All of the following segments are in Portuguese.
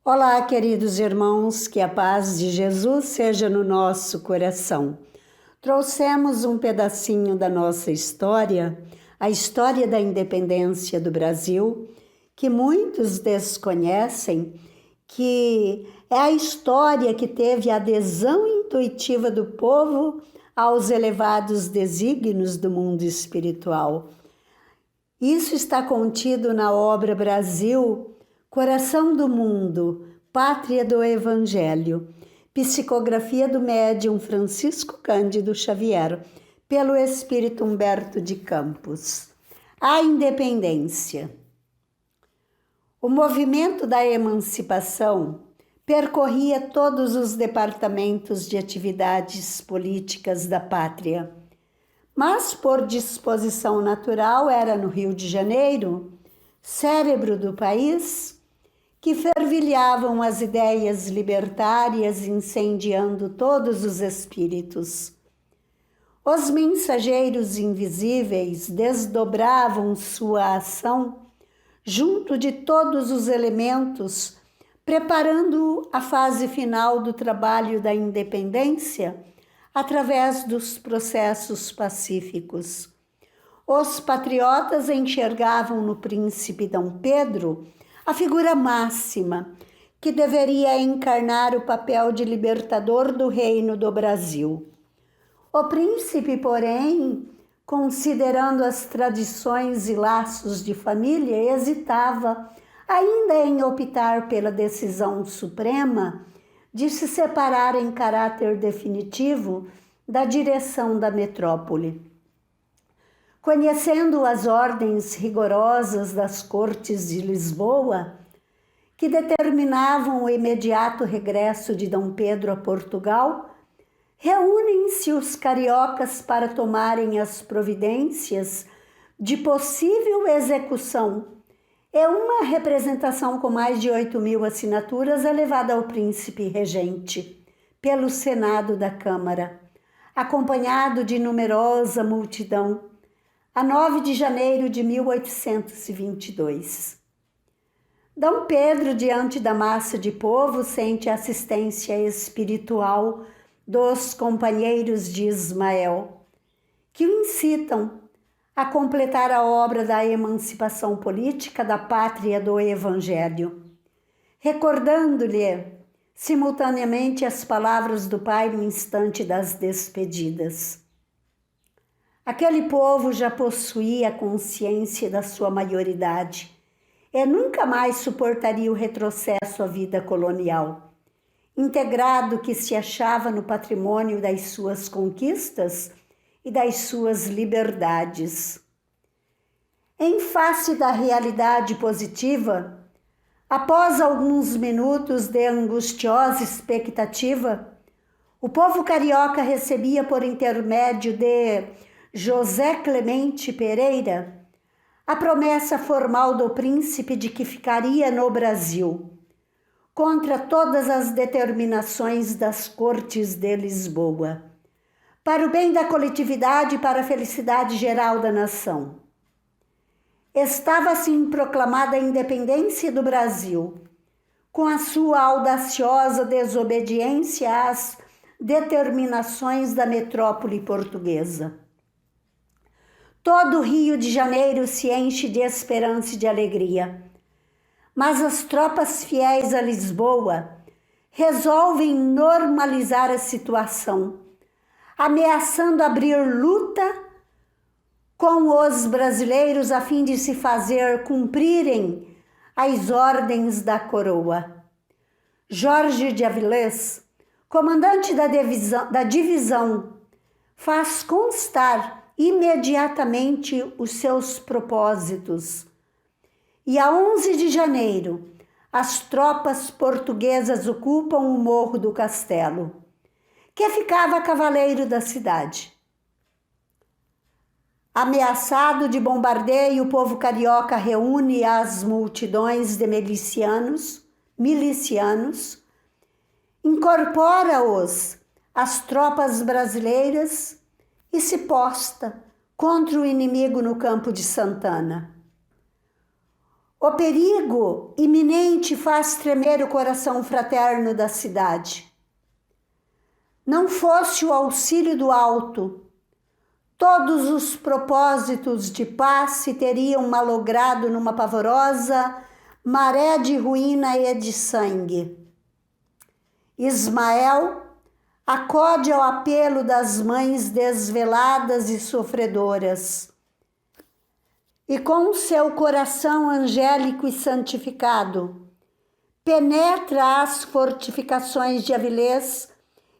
Olá, queridos irmãos, que a paz de Jesus seja no nosso coração. Trouxemos um pedacinho da nossa história, a história da independência do Brasil, que muitos desconhecem, que é a história que teve a adesão intuitiva do povo aos elevados desígnios do mundo espiritual. Isso está contido na obra Brasil, Coração do Mundo, Pátria do Evangelho, psicografia do médium Francisco Cândido Xavier, pelo Espírito Humberto de Campos. A independência. O movimento da emancipação percorria todos os departamentos de atividades políticas da pátria, mas por disposição natural era no Rio de Janeiro, cérebro do país, que fervilhavam as ideias libertárias, incendiando todos os espíritos. Os mensageiros invisíveis desdobravam sua ação junto de todos os elementos, preparando a fase final do trabalho da independência através dos processos pacíficos. Os patriotas enxergavam no príncipe Dom Pedro a figura máxima que deveria encarnar o papel de libertador do reino do Brasil. O príncipe, porém, considerando as tradições e laços de família, hesitava ainda em optar pela decisão suprema de se separar em caráter definitivo da direção da metrópole. Conhecendo as ordens rigorosas das cortes de Lisboa, que determinavam o imediato regresso de Dom Pedro a Portugal, reúnem-se os cariocas para tomarem as providências de possível execução. É uma representação com mais de 8.000 assinaturas é levada ao príncipe regente pelo Senado da Câmara, acompanhado de numerosa multidão, a 9 de janeiro de 1822. Dom Pedro, diante da massa de povo, sente a assistência espiritual dos companheiros de Ismael, que o incitam a completar a obra da emancipação política da pátria do Evangelho, recordando-lhe simultaneamente as palavras do Pai no instante das despedidas. Aquele povo já possuía consciência da sua maioridade e nunca mais suportaria o retrocesso à vida colonial, integrado que se achava no patrimônio das suas conquistas e das suas liberdades. Em face da realidade positiva, após alguns minutos de angustiosa expectativa, o povo carioca recebia por intermédio de José Clemente Pereira a promessa formal do príncipe de que ficaria no Brasil, contra todas as determinações das cortes de Lisboa, para o bem da coletividade e para a felicidade geral da nação. Estava assim proclamada a independência do Brasil, com a sua audaciosa desobediência às determinações da metrópole portuguesa. Todo o Rio de Janeiro se enche de esperança e de alegria, mas as tropas fiéis a Lisboa resolvem normalizar a situação, ameaçando abrir luta com os brasileiros a fim de se fazer cumprirem as ordens da coroa. Jorge de Avilés, comandante da divisão, faz constar imediatamente os seus propósitos. E a 11 de janeiro, as tropas portuguesas ocupam o Morro do Castelo, que ficava a cavaleiro da cidade. Ameaçado de bombardeio, o povo carioca reúne as multidões de milicianos, incorpora-os às tropas brasileiras e se posta contra o inimigo no campo de Santana. O perigo iminente faz tremer o coração fraterno da cidade. Não fosse o auxílio do alto, todos os propósitos de paz se teriam malogrado numa pavorosa maré de ruína e de sangue. Ismael acode ao apelo das mães desveladas e sofredoras, e com seu coração angélico e santificado, penetra as fortificações de Avilés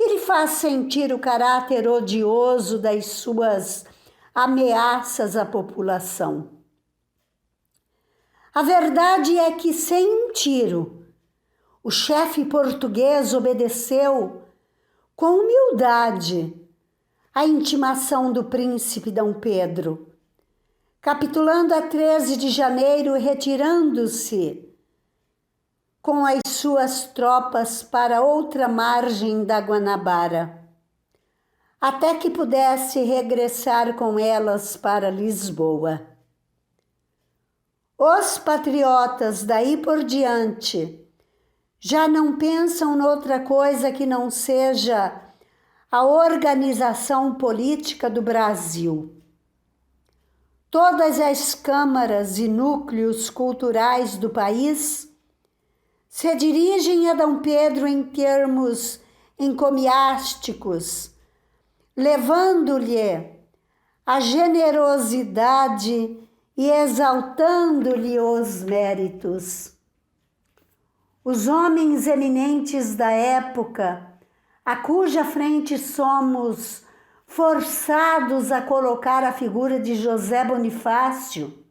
e lhe faz sentir o caráter odioso das suas ameaças à população. A verdade é que, sem um tiro, o chefe português obedeceu com humildade à intimação do príncipe Dom Pedro, capitulando a 13 de janeiro e retirando-se com as suas tropas para outra margem da Guanabara, até que pudesse regressar com elas para Lisboa. Os patriotas daí por diante já não pensam noutra coisa que não seja a organização política do Brasil. Todas as câmaras e núcleos culturais do país se dirigem a Dom Pedro em termos encomiásticos, levando-lhe a generosidade e exaltando-lhe os méritos. Os homens eminentes da época, a cuja frente somos forçados a colocar a figura de José Bonifácio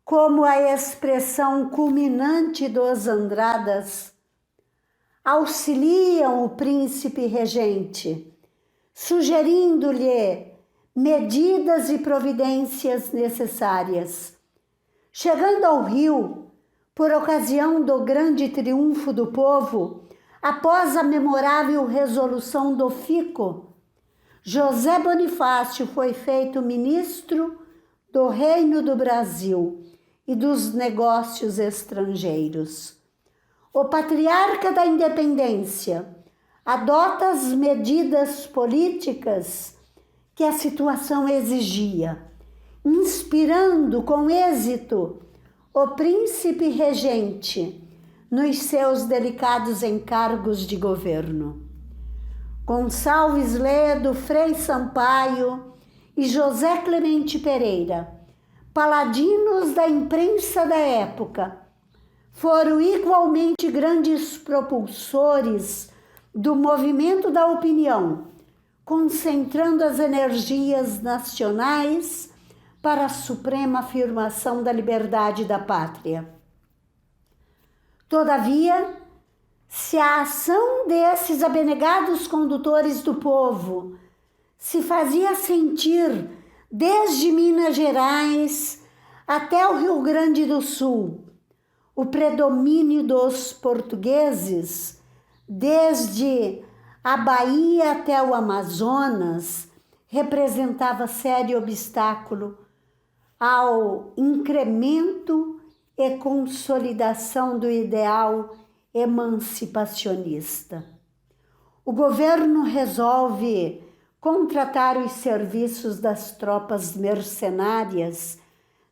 como a expressão culminante dos Andradas, auxiliam o príncipe regente, sugerindo-lhe medidas e providências necessárias. Chegando ao Rio, por ocasião do grande triunfo do povo, após a memorável resolução do Fico, José Bonifácio foi feito ministro do Reino do Brasil e dos negócios estrangeiros. O patriarca da independência adota as medidas políticas que a situação exigia, inspirando com êxito o príncipe regente nos seus delicados encargos de governo. Gonçalves Ledo, Frei Sampaio e José Clemente Pereira, paladinos da imprensa da época, foram igualmente grandes propulsores do movimento da opinião, concentrando as energias nacionais para a suprema afirmação da liberdade da pátria. Todavia, se a ação desses abnegados condutores do povo se fazia sentir desde Minas Gerais até o Rio Grande do Sul, o predomínio dos portugueses, desde a Bahia até o Amazonas, representava sério obstáculo ao incremento e consolidação do ideal emancipacionista. O governo resolve contratar os serviços das tropas mercenárias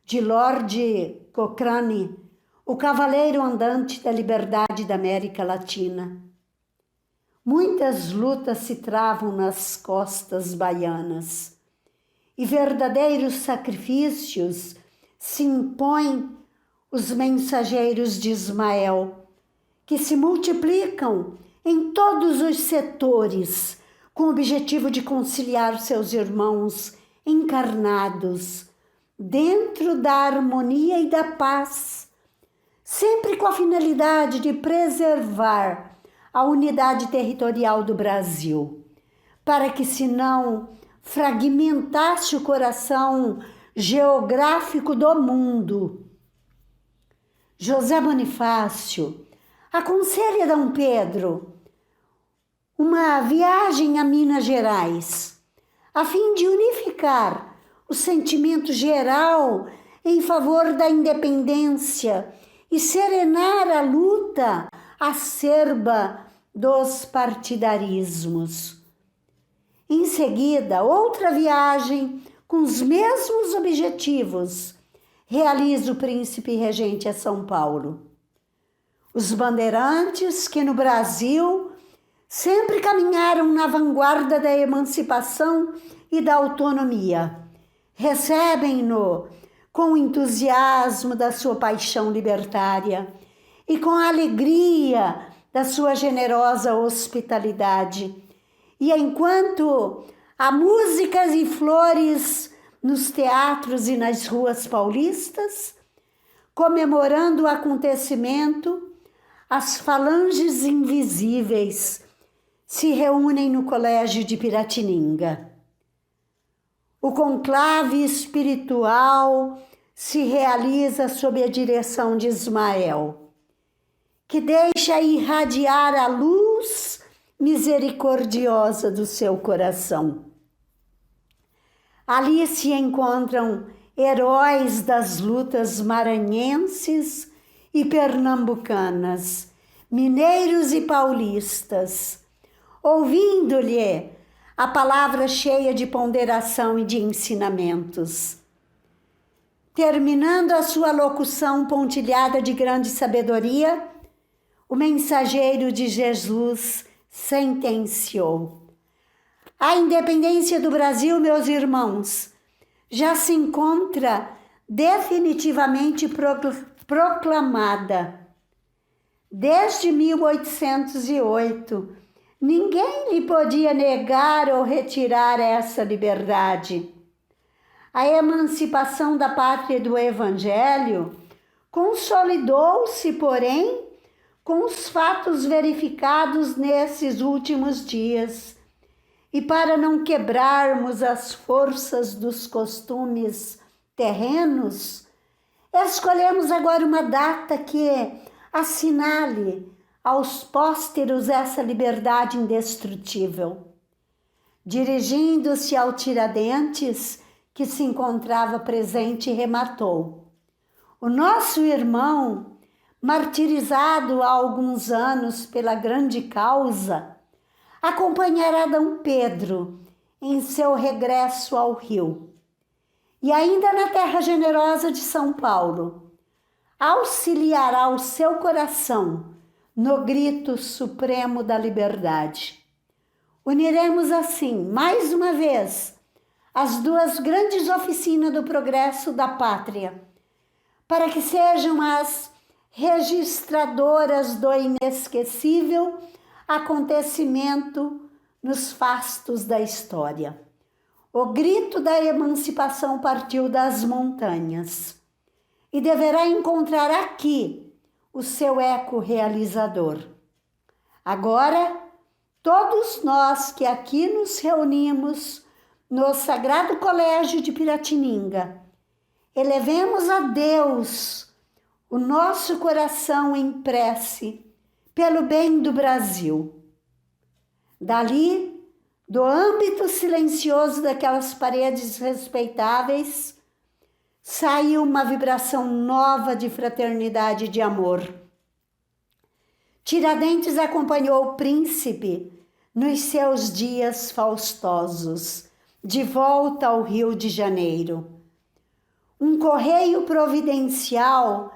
de Lord Cochrane, o cavaleiro andante da liberdade da América Latina. Muitas lutas se travam nas costas baianas e verdadeiros sacrifícios se impõem os mensageiros de Ismael, que se multiplicam em todos os setores com o objetivo de conciliar seus irmãos encarnados dentro da harmonia e da paz, sempre com a finalidade de preservar a unidade territorial do Brasil, para que se não fragmentasse o coração geográfico do mundo. José Bonifácio aconselha Dom Pedro uma viagem a Minas Gerais, a fim de unificar o sentimento geral em favor da independência e serenar a luta acerba dos partidarismos. Em seguida, outra viagem com os mesmos objetivos realiza o príncipe regente a São Paulo. Os bandeirantes que no Brasil sempre caminharam na vanguarda da emancipação e da autonomia, recebem-no com o entusiasmo da sua paixão libertária e com a alegria da sua generosa hospitalidade. E enquanto há músicas e flores nos teatros e nas ruas paulistas, comemorando o acontecimento, as falanges invisíveis se reúnem no Colégio de Piratininga. O conclave espiritual se realiza sob a direção de Ismael, que deixa irradiar a luz misericordiosa do seu coração. Ali se encontram heróis das lutas maranhenses e pernambucanas, mineiros e paulistas, ouvindo-lhe a palavra cheia de ponderação e de ensinamentos. Terminando a sua locução pontilhada de grande sabedoria, o mensageiro de Jesus sentenciou: a independência do Brasil, meus irmãos, já se encontra definitivamente proclamada. Desde 1808, ninguém lhe podia negar ou retirar essa liberdade. A emancipação da pátria do Evangelho consolidou-se, porém, com os fatos verificados nesses últimos dias. E para não quebrarmos as forças dos costumes terrenos, escolhemos agora uma data que assinale aos pósteros essa liberdade indestrutível. Dirigindo-se ao Tiradentes, que se encontrava presente, rematou: o nosso irmão, martirizado há alguns anos pela grande causa, acompanhará Dom Pedro em seu regresso ao Rio. E ainda na terra generosa de São Paulo, auxiliará o seu coração no grito supremo da liberdade. Uniremos assim, mais uma vez, as duas grandes oficinas do progresso da pátria, para que sejam as registradoras do inesquecível acontecimento nos fastos da história. O grito da emancipação partiu das montanhas e deverá encontrar aqui o seu eco realizador. Agora, todos nós que aqui nos reunimos no Sagrado Colégio de Piratininga, elevemos a Deus o nosso coração em prece pelo bem do Brasil. Dali, do âmbito silencioso daquelas paredes respeitáveis, saiu uma vibração nova de fraternidade e de amor. Tiradentes acompanhou o príncipe nos seus dias faustosos, de volta ao Rio de Janeiro. Um correio providencial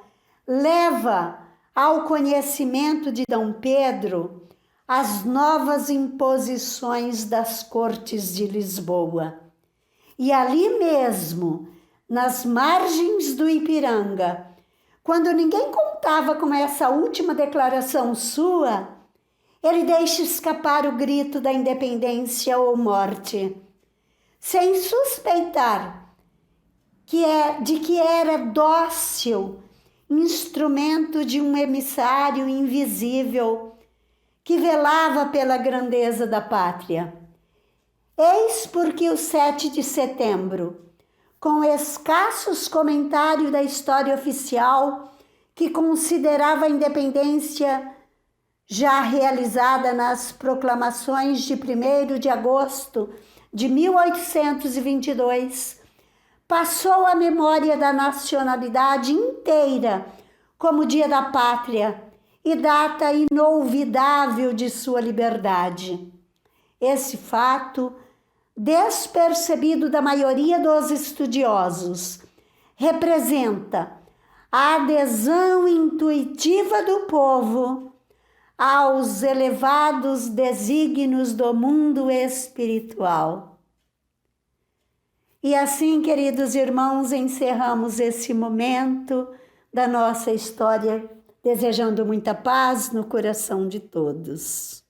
leva ao conhecimento de Dom Pedro as novas imposições das Cortes de Lisboa. E ali mesmo, nas margens do Ipiranga, quando ninguém contava com essa última declaração sua, ele deixa escapar o grito da independência ou morte, sem suspeitar de que era dócil instrumento de um emissário invisível que velava pela grandeza da pátria. Eis porque o 7 de setembro, com escassos comentários da história oficial que considerava a independência já realizada nas proclamações de 1º de agosto de 1822, passou a memória da nacionalidade inteira como Dia da Pátria e data inolvidável de sua liberdade. Esse fato, despercebido da maioria dos estudiosos, representa a adesão intuitiva do povo aos elevados desígnios do mundo espiritual. E assim, queridos irmãos, encerramos esse momento da nossa história, desejando muita paz no coração de todos.